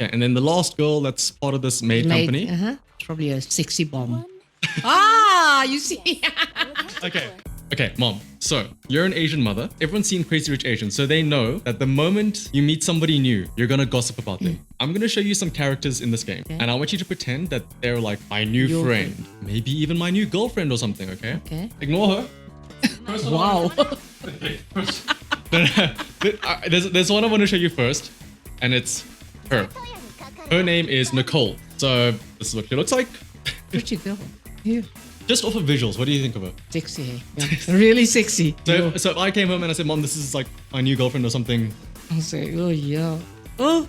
Yeah, and then the last girl that's part of this maid company. It's probably a sexy bomb. You see. Okay, mom. So you're an Asian mother. Everyone's seen Crazy Rich Asians, so they know that the moment you meet somebody new, you're gonna gossip about them. I'm gonna show you some characters in this game, and I want you to pretend that they're like my new friend, maybe even my new girlfriend or something. Okay. Okay. Ignore her. Wow. There's one I want to show you first, and it's her. Her name is Nicole. So this is what she looks like. Pretty girl. Yeah. Just off of visuals, what do you think of her? Sexy hair. Yeah. Really sexy. So if I came home and I said, Mom, this is like my new girlfriend or something. I'll say, oh yeah. Oh.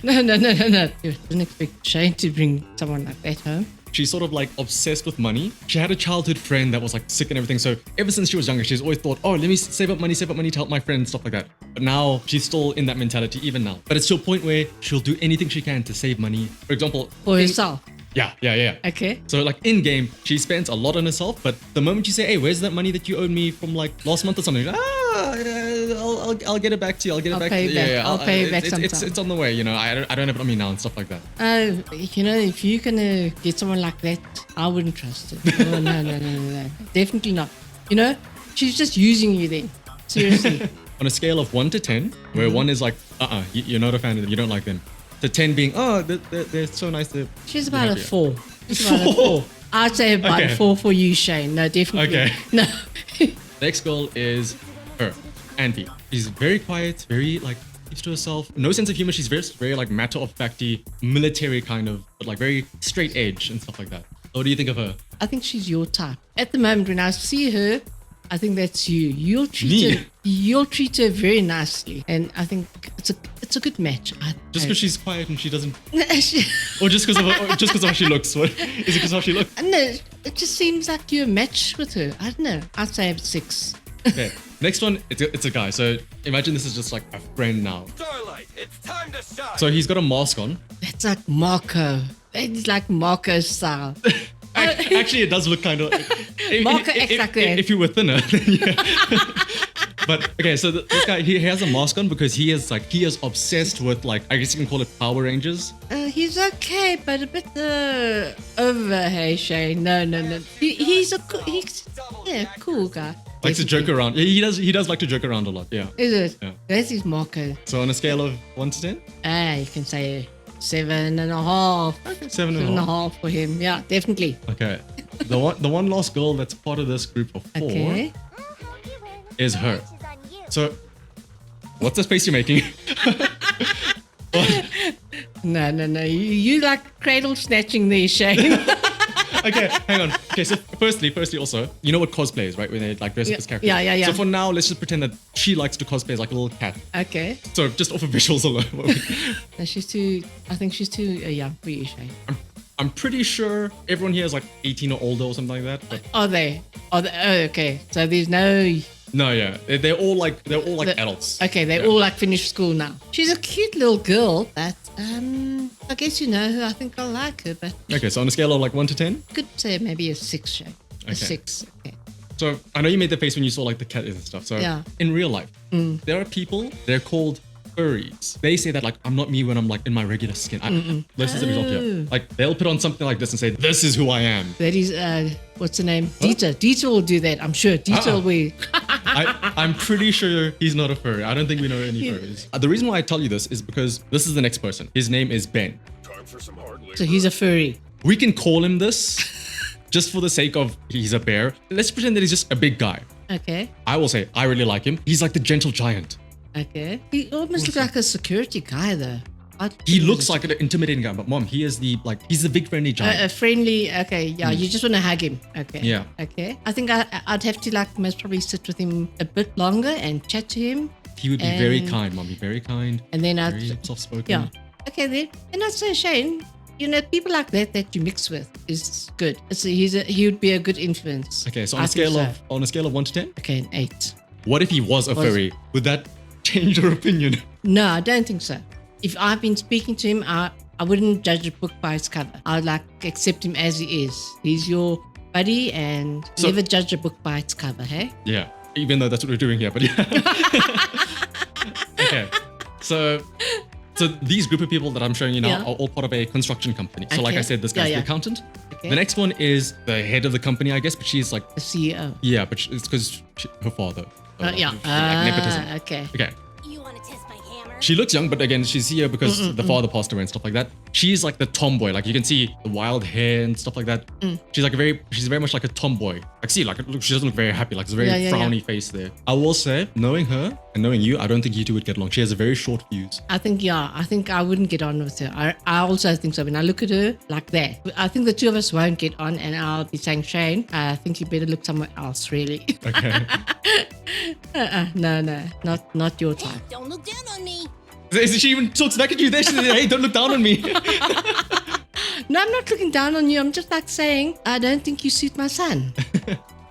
No. You didn't expect Shane to bring someone like that home. She's sort of like obsessed with money. She had a childhood friend that was like sick and everything. So ever since she was younger, she's always thought, oh, let me save up money to help my friends, stuff like that. But now she's still in that mentality even now. But it's to a point where she'll do anything she can to save money. For example, for herself. Yeah. Okay. So like in game, she spends a lot on herself, but the moment you say, hey, where's that money that you owed me from like last month or something? I'll get it back to you. I'll pay you back sometime. It's on the way, you know. I don't have it on me now and stuff like that. You know, if you're gonna get someone like that, I wouldn't trust it. Oh, no. Definitely not. You know, she's just using you then. Seriously. On a scale of 1 to 10, where 1 is like, you're not a fan of them, you don't like them. To 10 being, they're so nice. She's about a 4. I'd say about a 4 for you, Shane. No, definitely. Okay. No. Next girl is her, N.E.P. She's very quiet, very like keeps to herself. No sense of humor. She's very like matter of facty, military kind of, but like very straight edge and stuff like that. So what do you think of her? I think she's your type. At the moment, when I see her, I think that's you. You'll treat her very nicely, and I think it's a good match. Just because she's quiet and she doesn't, or just because of how she looks. What is it? Because of how she looks? No, it just seems like you're a match with her. I don't know. I'd say 6. Okay. Next one, it's a guy. So imagine this is just like a friend now. Starlight, it's time to shine. So he's got a mask on. That's like Marco. It's like Marco style. Actually, it does look kind of. Marco acts like that. If you were thinner, then yeah. But okay, so this guy, he has a mask on because he is obsessed with like, I guess you can call it Power Rangers. He's okay, but a bit over. Hey Shane, no. He's cool guy. Likes to joke around. Yeah, he does like to joke around a lot. Yeah. Is it? Yeah. That's his Marco. So on a scale of 1 to 10? You can say 7.5. Okay, 7.5 for him. Yeah, definitely. Okay. The one last girl that's part of this group of 4 is her. So, what's the face you're making? No. You like cradle snatching there, Shane. Okay, hang on. Okay, so firstly also, you know what cosplay is, right? When they like dress up as characters. Yeah. So for now, let's just pretend that she likes to cosplay as like a little cat. Okay. So just off of visuals alone. No, I think she's too young for you, Shane. I'm pretty sure everyone here is like 18 or older or something like that. But Are they? Oh, okay. So there's no... No, yeah. They're all like adults. Okay, they're all like finished school now. She's a cute little girl, but I guess you know her. I think I'll like her, but... Okay, so on a scale of like 1 to 10? Could say maybe a 6, Shane. Okay. A 6, okay. So I know you made the face when you saw like the cat and stuff. So in real life, there are people, they're called furries. They say that like, I'm not me when I'm like in my regular skin. This is the result here. Like they'll put on something like this and say, this is who I am. That is, what's the name? Dieter. Dieter will do that. I'm sure. Dieter will be... I'm pretty sure he's not a furry. I don't think we know any furries. The reason why I tell you this is because this is the next person. His name is Ben. Time for some hard labor. So he's a furry. We can call him this just for the sake of he's a bear. Let's pretend that he's just a big guy. Okay. I will say I really like him. He's like the gentle giant. Okay. He almost looks like a security guy though. He looks like an intimidating guy, but mom, he's the big friendly giant. A friendly, okay, yeah, you just want to hug him. Okay. Yeah. Okay. I think I'd have to like most probably sit with him a bit longer and chat to him. He would be very kind, mommy, very kind. And then very soft-spoken. Yeah. Okay then. And I'd say, Shane, you know, people like that you mix with is good. He would be a good influence. Okay, so on a scale of 1 to 10? Okay, an 8. What if he was a furry? Would that change your opinion? No, I don't think so. If I've been speaking to him, I wouldn't judge a book by its cover. I'd like accept him as he is. He's your buddy and never judge a book by its cover, hey? Yeah, even though that's what we're doing here, but yeah. Okay, so So these group of people that I'm showing you now Yeah. are all part of a construction company. So like I Okay. said, this guy's Yeah, the yeah. accountant. Okay. The next one is the head of the company, I guess, but she's like, The CEO. yeah, but it's because her father. So, like, Yeah. like nepotism. Okay. Okay. You want to test my hammer? She looks young, but again, she's here because the father passed away and stuff like that. She's like the tomboy. Like you can see the wild hair and stuff like that. She's like she's very much like a tomboy. Like see, like she doesn't look very happy. Like it's a very Yeah. frowny face there. I will say, knowing her and knowing you, I don't think you two would get along. She has a very short fuse. I think I wouldn't get on with her. I also think so. When I look at her like that, I think the two of us won't get on, and I'll be saying, Shane, I think you better look somewhere else, really. Okay. No, not your type. Don't look down on me. She even talks back at you there. She said, hey, don't look down on me. No, I'm not looking down on you. I'm just like saying, I don't think you suit my son.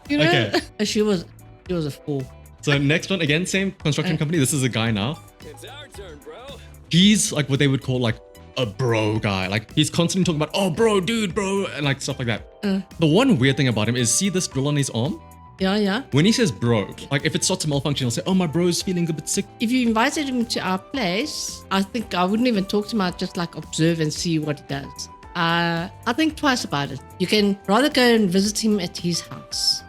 You know, Okay. she was a fool. So next one, again, same construction company. This is a guy now. It's our turn, bro. He's like what they would call like a bro guy. Like he's constantly talking about, oh, bro, dude, bro, and like stuff like that. The one weird thing about him is see this drill on his arm? Yeah. When he says bro, like if it starts to malfunction, he'll say, oh, my bro's feeling a bit sick. If you invited him to our place, I think I wouldn't even talk to him. I'd just like observe and see what he does. I think twice about it. You can rather go and visit him at his house.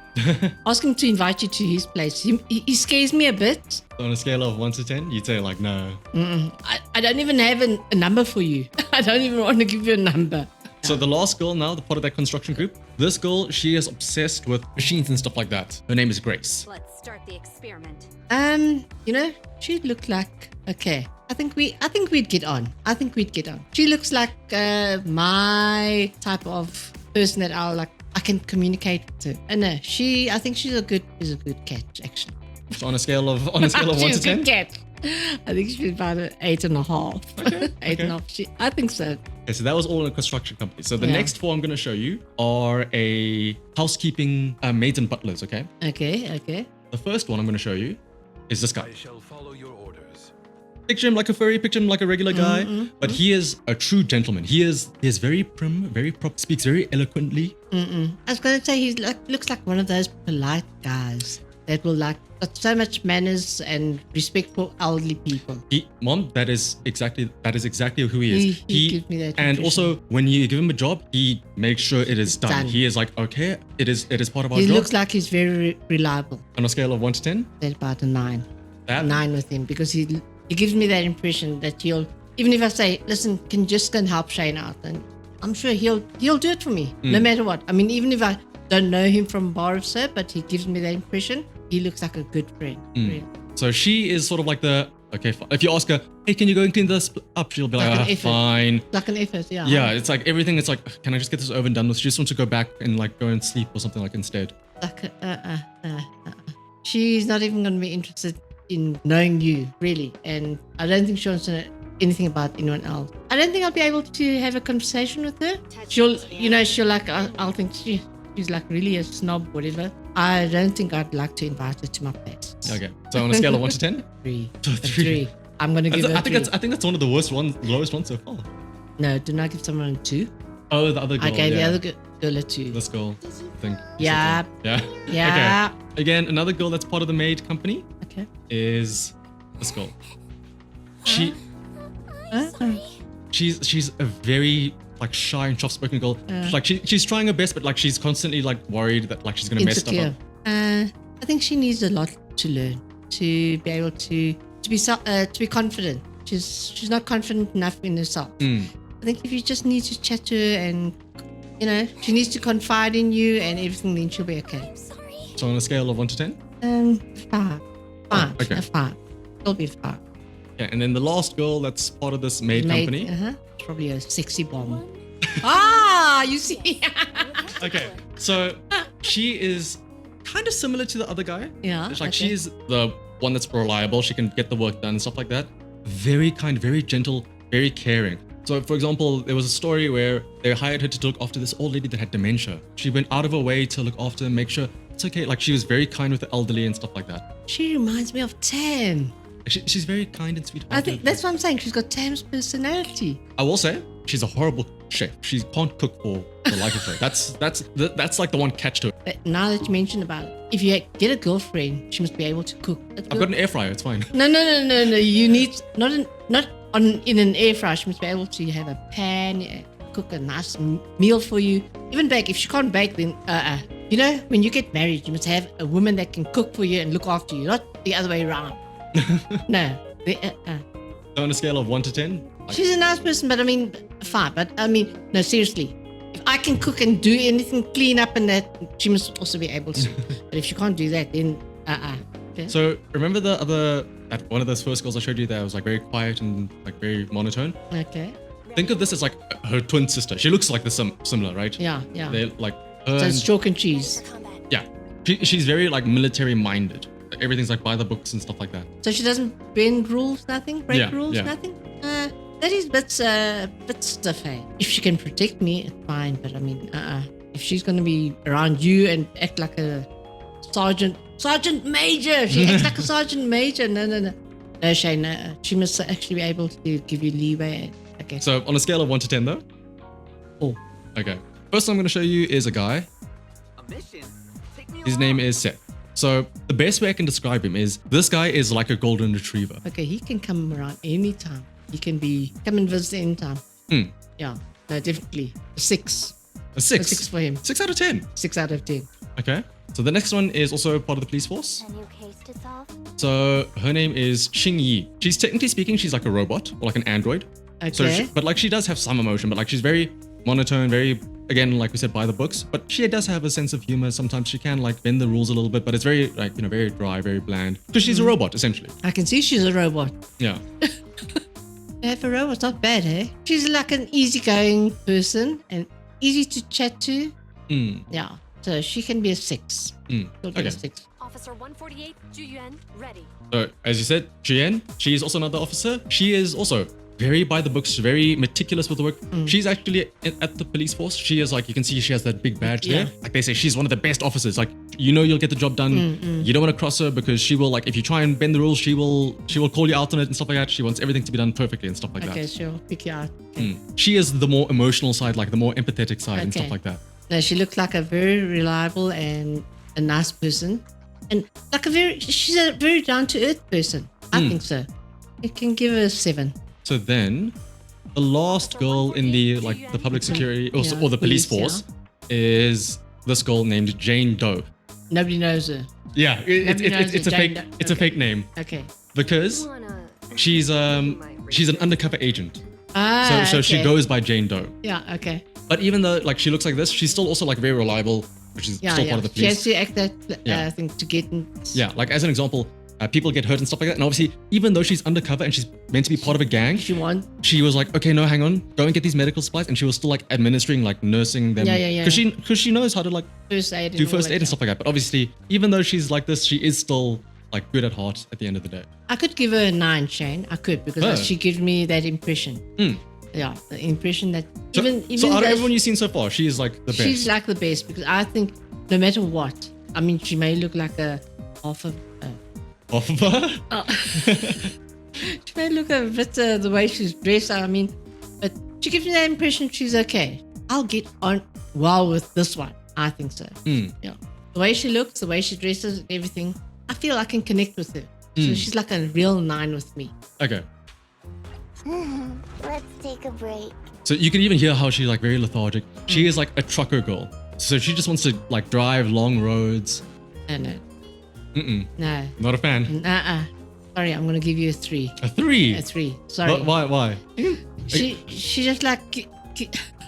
Ask him to invite you to his place. He scares me a bit. So on a scale of 1 to 10, you'd say like, no. I don't even have a number for you. I don't even want to give you a number. So the last girl now, the part of that construction group, this girl, she is obsessed with machines and stuff like that. Her name is Grace. Let's start the experiment. You know, she looked like okay. I think we'd get on. She looks like my type of person that I can communicate with her. And no, I think she's a good catch actually. So on a scale of 1 to She's a 10? good catch. I think she's about an 8.5. Okay, Eight and a half. I think so. Okay, so that was all in a construction company. So the Yeah. next 4 I'm going to show you are a housekeeping maids and butlers, okay? Okay. The first one I'm going to show you is this guy. I shall follow your orders. Picture him like a furry, picture him like a regular guy, but he is a true gentleman. He is very prim, very proper, speaks very eloquently. I was gonna say he looks like one of those polite guys that will got so much manners and respect for elderly people. Mom, that is exactly who he is. He gives me that and impression. also when you give him a job, he makes sure it is done. Done. He is like, okay, it is part of our He job. looks like he's very reliable. On a scale of 1 to 10, That's about a 9. that 9 with him because he gives me that impression that he'll, even if I say, listen, can you just go and help Shane out, and I'm sure he'll do it for me no matter what. I mean, even if I don't know him from bar or so, but he gives me that impression. He looks like a good friend. Really. So she is sort of like okay, fine. If you ask her, hey, can you go and clean this up? She'll be Like an like, effort. fine. Like an effort, yeah. Yeah, it's like everything. It's like, can I just get this over and done with? She just wants to go back and like go and sleep or something like instead. Like she's not even going to be interested in knowing you, really. And I don't think she wants to know anything about anyone else. I don't think I'll be able to have a conversation with her. She'll like, I'll think she's like really a snob, whatever. I don't think I'd like to invite her to my place. Okay, so on a scale of 1 to 10, 3. So A 3. I'm going to give her I think a 3. that's one of the lowest ones so far. No, didn't I give someone a 2? Oh, the other girl. I gave the yeah. other girl a 2. This girl, I think. Yeah. Yeah. Yeah. Okay. Again, another girl that's part of the maid company Okay. is this girl. She she's a very like shy and soft-spoken girl. She's trying her best, but like she's constantly like worried that like she's gonna mess stuff Insecure. up. I think she needs a lot to learn to be able to be confident. She's not confident enough in herself. I think if you just need to chat to her and she needs to confide in you and everything, then she'll be okay. Sorry. So on a scale of 1 to 10. 5. okay. A 5. It'll be 5. Yeah, and then the last girl that's part of this maid company. It's probably a sexy bomb. You see. Okay, so she is kind of similar to the other guy. Yeah, It's like okay. she's the one that's reliable. She can get the work done and stuff like that. Very kind, very gentle, very caring. So, for example, there was a story where they hired her to look after this old lady that had dementia. She went out of her way to look after and make sure it's okay. Like she was very kind with the elderly and stuff like that. She reminds me of Tam. She's very kind and sweet. I think that's what I'm saying. She's got Tam's personality. I will say she's a horrible chef. She can't cook for the life of her. That's like the one catch to it. But now that you mention about it, if you get a girlfriend, she must be able to cook. I've got an air fryer. It's fine. No. You need not in an air fryer, she must be able to have a pan, cook a nice meal for you. Even bake. If she can't bake, then you know, when you get married, you must have a woman that can cook for you and look after you, not the other way around. No. So on a scale of 1 to 10? She's a nice person, but I mean, 5. But I mean, no, seriously. If I can cook and do anything, clean up and that, she must also be able to. But if she can't do that, then Okay. So remember that one of those first girls I showed you that was like very quiet and like very monotone? Okay. Think of this as like her twin sister. She looks like similar, right? Yeah. They're like So it's chalk and cheese. yeah. She's very like military minded. Everything's like by the books and stuff like that. So she doesn't bend rules, nothing? Break rules, yeah. nothing? That is bit stiff, eh? If she can protect me, it's fine. But I mean, if she's going to be around you and act like a sergeant major, she acts like a sergeant major. No, Shane, she must actually be able to give you leeway. Okay. So on a scale of 1 to 10 though? 4. Okay. First I'm going to show you is a guy. A mission. Take me His name is Seth. So the best way I can describe him is this guy is like a golden retriever. Okay, he can come around anytime. He can come and visit anytime. Yeah, no, definitely. 6. A 6. 6 for him. 6 out of 10. 6 out of 10. Okay. So the next one is also part of the police force. A new case to solve? So her name is Xing Yi. She's technically speaking, she's like a robot or like an android. Okay. So but like she does have some emotion, but like she's very monotone, very, again, like we said, by the books. But she does have a sense of humor. Sometimes she can like bend the rules a little bit, but it's very like, you know, very dry, very bland. Because she's a robot, essentially. I can see she's a robot. Yeah. Yeah, for a robot's not bad, eh? She's like an easygoing person and easy to chat to. Yeah. So she can be a 6. She'll get Okay. a 6. Officer 148, Juyuan, ready. So as you said, Chien, she is also another officer. She is also very by the books, very meticulous with the work. She's actually at the police force. She is like, you can see she has that big badge Yeah. there. Like they say, she's one of the best officers. Like, you know, you'll get the job done. You don't want to cross her because she will like, if you try and bend the rules, she will call you out on it and stuff like that. She wants everything to be done perfectly and stuff like Okay, that. she'll pick you out. She is the more emotional side, like the more empathetic side and stuff Okay. like that. No, she looks like a very reliable and a nice person. And like she's a very down-to-earth person. I think so. You can give her a 7. So then the last girl in the like the public security or the police force is this girl named Jane Doe. Nobody knows her. Yeah, it's a fake it's a fake name Okay. because she's an undercover agent. So she okay. goes by Jane Doe. Yeah, okay. But even though like she looks like this, she's still also like very reliable, which is Yeah, still yeah. part of the She has police. to act that thing to get in. Yeah, like as an example, people get hurt and stuff like that. And obviously, even though she's undercover and she's meant to be part of a gang, she was like, okay, no, hang on, go and get these medical supplies, and she was still like administering, like nursing them. Yeah. Because she knows how to like First aid. do first aid and stuff like that. But obviously, even though she's like this, she is still like good at heart at the end of the day. I could give her a 9, Shane. I could because she gives me that impression. Yeah, the impression that So, even so out of though everyone you've seen so far, she is like the best. she's like the best because I think no matter what, I mean, she may look like a half of. Off of her? She may look a bit the way she's dressed. I mean, but she gives me that impression she's okay. I'll get on well with this one. I think so. Yeah, the way she looks, the way she dresses, everything. I feel I can connect with her. So she's like a real 9 with me. Okay. Let's take a break. So you can even hear how she's like very lethargic. She is like a trucker girl. So she just wants to like drive long roads. No. No. Not a fan. Sorry, I'm gonna give you a 3. A 3? A 3. Sorry. Why? She just like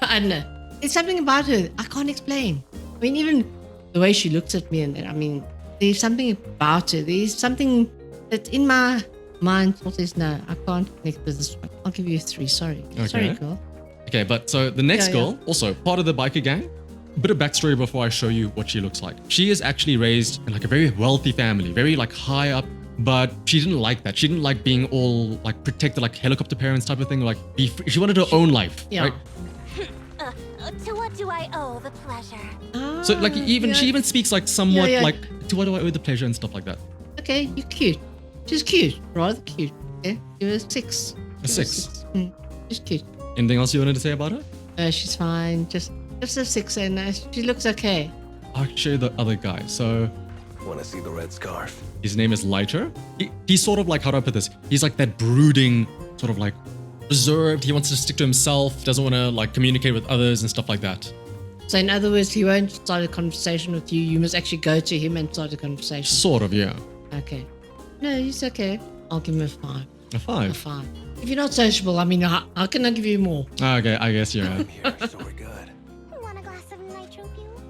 I don't know. It's something about her I can't explain. I mean, even the way she looks at me and that. I mean, there's something about her. There's something that in my mind says no, I can't connect with this one. I'll give you a 3. Sorry. Okay. Sorry, girl. Okay, but so the next Yeah, girl, also part of the biker gang. A bit of backstory before I show you what she looks like. She is actually raised in like a very wealthy family, very like high up, but she didn't like that. She didn't like being all like protected, like helicopter parents type of thing. Like be free. She wanted her own life. Yeah. Right? To what do I owe the pleasure? So like she even speaks like somewhat Yeah. like to what do I owe the pleasure and stuff like that. Okay, you're cute. She's cute. Rather cute. Okay, give her a 6. A 6. She's cute. Anything else you wanted to say about her? She's fine. Just a 6, and she looks okay. I'll show you the other guy. So Want to see the red scarf? his name is Lyra. He's sort of like, how do I put this? He's like that brooding, sort of like reserved. He wants to stick to himself. Doesn't want to like communicate with others and stuff like that. So in other words, he won't start a conversation with you. You must actually go to him and start a conversation. Sort of, yeah. Okay. No, he's okay. I'll give him a 5. A 5. A 5. If you're not sociable, I mean, how can I give you more? Okay, I guess you're right. Here, so we're good. Want a glass of nitro fuel?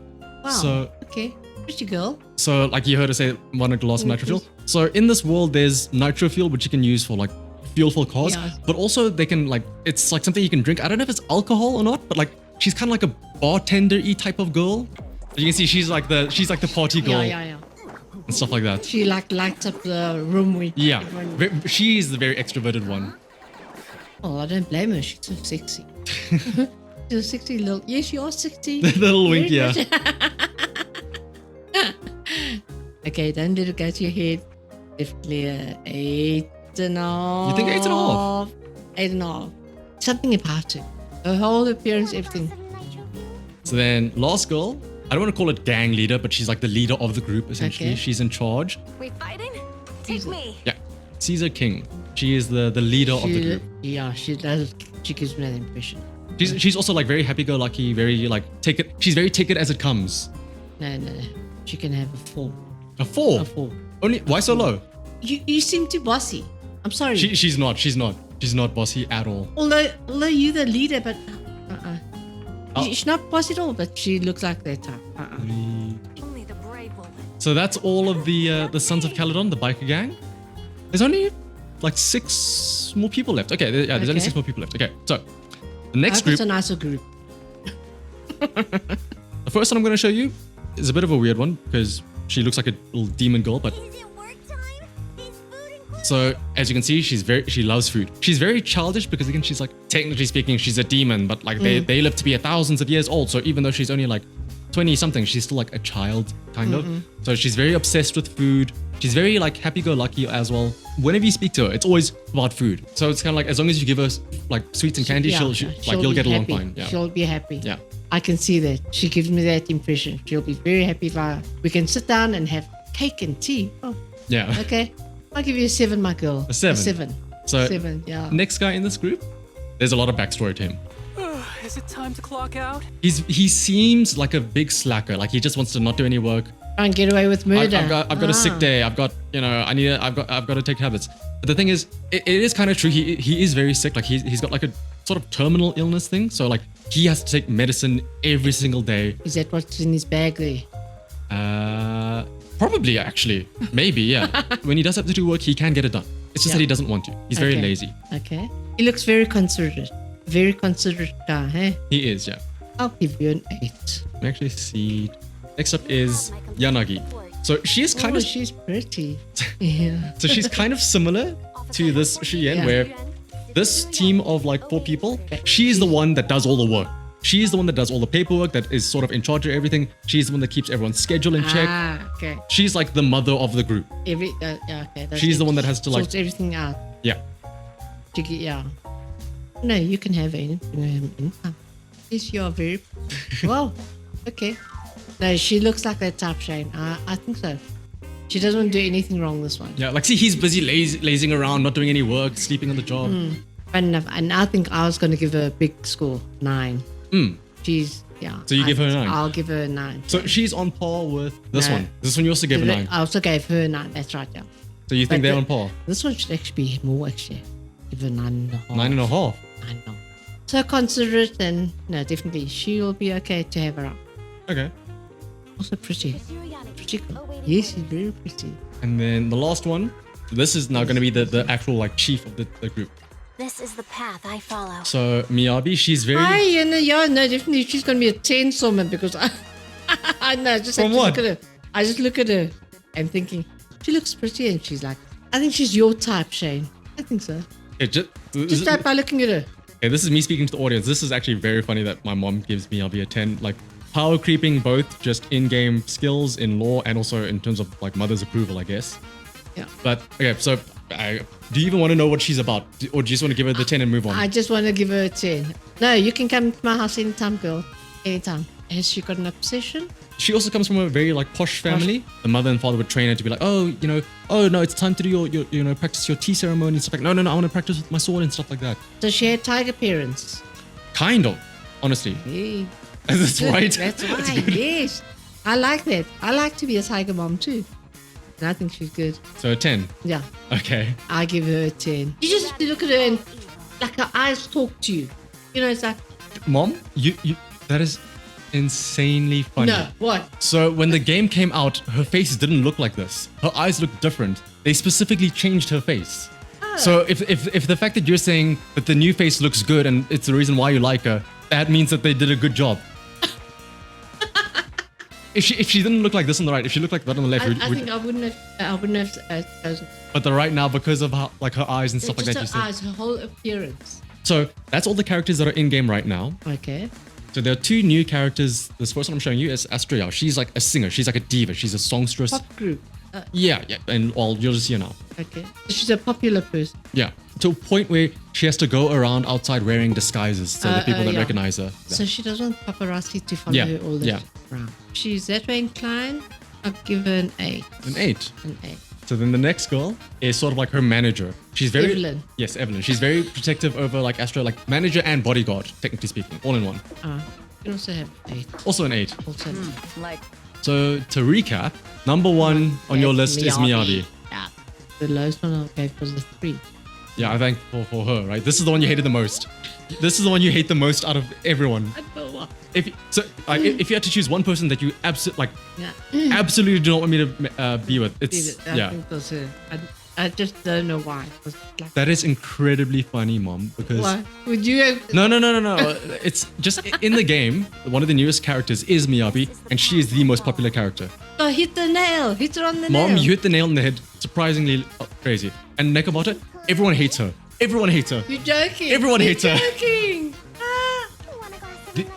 Wow. So- okay. Pretty girl. So, like you heard her say, want a glass of nitro fuel. So, in this world, there's nitro fuel, which you can use for like fuel for cars, Yeah. but also they can like, it's like something you can drink. I don't know if it's alcohol or not, but like she's kind of like a bartender-y type of girl. You can see she's like the party girl Yeah. and stuff like that. She like lights up the room with Yeah, everyone. she's the very extroverted one. Oh, I don't blame her. She's so sexy. She's a sexy little. Yes, you are sexy. The little wink, Very yeah. much. Okay, don't let it go to your head. Definitely a 8.5. You think 8.5? 8.5. Something about it. Her whole appearance, everything. Glass of nitro fuel? So then, last girl, I don't want to call it gang leader, but she's like the leader of the group, essentially. Okay. She's in charge. We fighting? Take me. Yeah. Caesar King. She is the leader of the group. Yeah, she does. She gives me that impression. She's also like very happy-go-lucky, very like take it. She's very take it as it comes. No. She can have a 4. A 4. A 4. Only why so low? You seem too bossy. I'm sorry. She's not bossy at all. Although you're the leader, but Oh. she's not bossy at all. But she looks like that type. Only the brave will win. So that's all of the Sons of Calydon, the biker gang. There's only like 6 more people left. Okay, there's only Okay. 6 more people left. Okay, so the I next hope group, it's a nicer group. the first one I'm going to show you is a bit of a weird one because she looks like a little demon girl, but Is it work time? Is food included? so as you can see, she loves food. She's very childish because again, she's like technically speaking, she's a demon, but like they live to be thousands of years old. So even though she's only like 20 something, she's still like a child kind of. So she's very obsessed with food. She's very like happy-go-lucky as well. Whenever you speak to her, it's always about food. So it's kind of like as long as you give her like sweets and candy, Yeah, she'll she'll you'll be get along happy. fine. Yeah. She'll be happy. Yeah. I can see that. She gives me that impression. She'll be very happy if we can sit down and have cake and tea. Oh, Yeah. okay. I'll give you a 7, my girl. A 7? A 7. So 7, yeah. next guy in this group, there's a lot of backstory to him. Is it time to clock out? He seems like a big slacker. Like he just wants to not do any work. Try and get away with murder. I've got a sick day. I've got I've got to take tablets. But the thing is, it is kind of true. He is very sick. Like he's got like a sort of terminal illness thing. So like he has to take medicine every single day. Is that what's in his bag there? Probably actually, maybe yeah. When he does have to do work, he can get it done. It's just Yeah. that he doesn't want to. He's very Okay. lazy. Okay. He looks very considerate. Very considerate guy, hey? He is, yeah. I'll give you an 8. Let me actually see. Next up is Yanagi. So she is kind Oh, of she's pretty. Yeah. so she's kind of similar to this Shien, Yeah. where this team of like 4 people, she's the one that does all the work. She's the one that does all the paperwork, that is sort of in charge of everything. She's the one that keeps everyone's schedule in check. Okay. She's like the mother of the group. Yeah, okay. that's She's the it. one that has to like, Sorts everything out. yeah. To get, yeah. No, you can have an income. Yes, you are very. Well, okay. No, she looks like that type, Shane. I think so. She doesn't do anything wrong, this one. Yeah, like see, he's busy lazing around, not doing any work, sleeping on the job. Fun enough. And I think I was going to give her a big score, 9. Mm. She's, yeah. So you give her a 9? I'll give her a 9. So she's on par with this No. one. This one you also gave a 9. I also gave her a 9. That's right, yeah. So you think But they're the- on par? This one should actually be more, actually. Give her 9.5. 9.5. I know. So considerate and no, definitely she will be okay to have her up. Okay. Also pretty. Pretty Oh, cool. Yes, she's very pretty. And then the last one. This is now going to be the actual like chief of the group. This is the path I follow. So Miyabi, she's very. Yeah, no, definitely she's gonna be a 10 woman because I know, just have From to what? look at her. I just look at her and thinking, she looks pretty and she's like, I think she's your type, Shane. I think so. Okay, Just like by looking at her. okay, this is me speaking to the audience. This is actually very funny that my mom gives Miyabi a 10. Like power creeping, both just in-game skills in lore and also in terms of like mother's approval, I guess. Yeah. But okay, so do you even want to know what she's about, or do you just want to give her the 10 and move on? I just want to give her a 10. No, you can come to my house anytime, girl. Anytime. Has she got an obsession? she also comes from a very like posh family. The mother and father would train her to be like, oh, oh no, it's time to do your practice your tea ceremony and stuff like. No, I want to practice with my sword and stuff like that. So she had tiger parents. Kind of, honestly. Hey. That's Good. right. That's right. Yes. I like that. I like to be a tiger mom too. And I think she's good. So a 10. Yeah. Okay. I give her a 10. You just have to look at her and like her eyes talk to you. It's like, Mom, you that is insanely funny. no, what? So when the game came out, her face didn't look like this. Her eyes looked different. They specifically changed her face. So if the fact that you're saying that the new face looks good and it's the reason why you like her, that means that they did a good job. If she didn't look like this on the right, if she looked like that on the left, I think I wouldn't have chosen. But the right now, because of how, like her eyes and stuff like that, you Just said. her eyes, her whole appearance. So that's all the characters that are in game right now. Okay. So there are 2 new characters. This first one I'm showing you is Astria. She's like a singer. She's like a diva. She's a songstress. Pop group. Yeah. And well, you'll just see her now. Okay. She's a popular person. Yeah. To a point where she has to go around outside wearing disguises so that people don't yeah. recognize her. So she doesn't want paparazzi to follow Yeah, her all the yeah. around. She's that way inclined. I'll give her an 8. An 8. An 8. So then the next girl is sort of like her manager. She's very Evelyn. Yes, Evelyn. She's very protective over like Astria, like manager and bodyguard, technically speaking, all in one. You can also have 8. Also an 8. Also. Like, So to recap, number 1 on your list is Miyabi. Yeah. The lowest one I gave was a 3. Yeah, I think for her, right? This is the one you hated the most. This is the one you hate the most out of everyone. I don't know what. If you had to choose one person that you absolutely Yeah. absolutely do not want me to be with, it's I think it was her. I just don't know why. It was like, that is incredibly funny, Mom. Because why? Would you have... no. It's just in the game. One of the newest characters is Miyabi, and she is the most popular character. Oh, hit the nail. Hit her on the nail. Mom, you hit the nail on the head. Surprisingly crazy. And Nekabata, everyone hates her. Everyone hates her. You're joking. Everyone You're hates her. joking. Ah.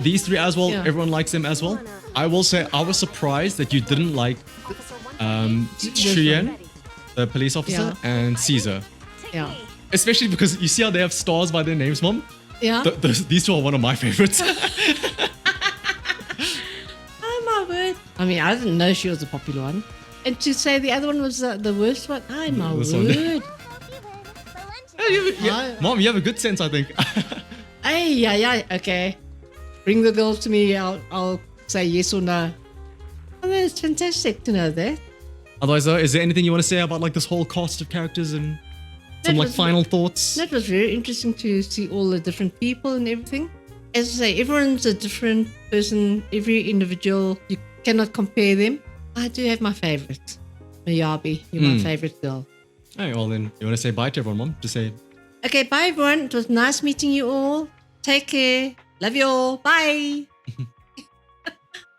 These 3 as well. Yeah. Everyone likes them as well. I will say I was surprised that you didn't like Chuyen, the police officer, Yeah. and Caesar. Yeah. Especially because you see how they have stars by their names, Mom? Yeah. These 2 are one of my favorites. Oh my word. I mean, I didn't know she was a popular one. And to say the other one was the worst one. Oh my This one. word. Mom, you have a good sense, I think. Hey, yeah. Okay. Bring the girls to me. I'll say yes or no. Oh, that's fantastic to know that. Otherwise, is there anything you want to say about like this whole cast of characters and some That like was- final thoughts? That was very interesting to see all the different people and everything. As I say, everyone's a different person, every individual. You cannot compare them. I do have my favorites. Miyabi, you're my favorite girl. Hey, well then, you want to say bye to everyone, Mom? Just say Okay, bye everyone. It was nice meeting you all. Take care. Love you all. Bye.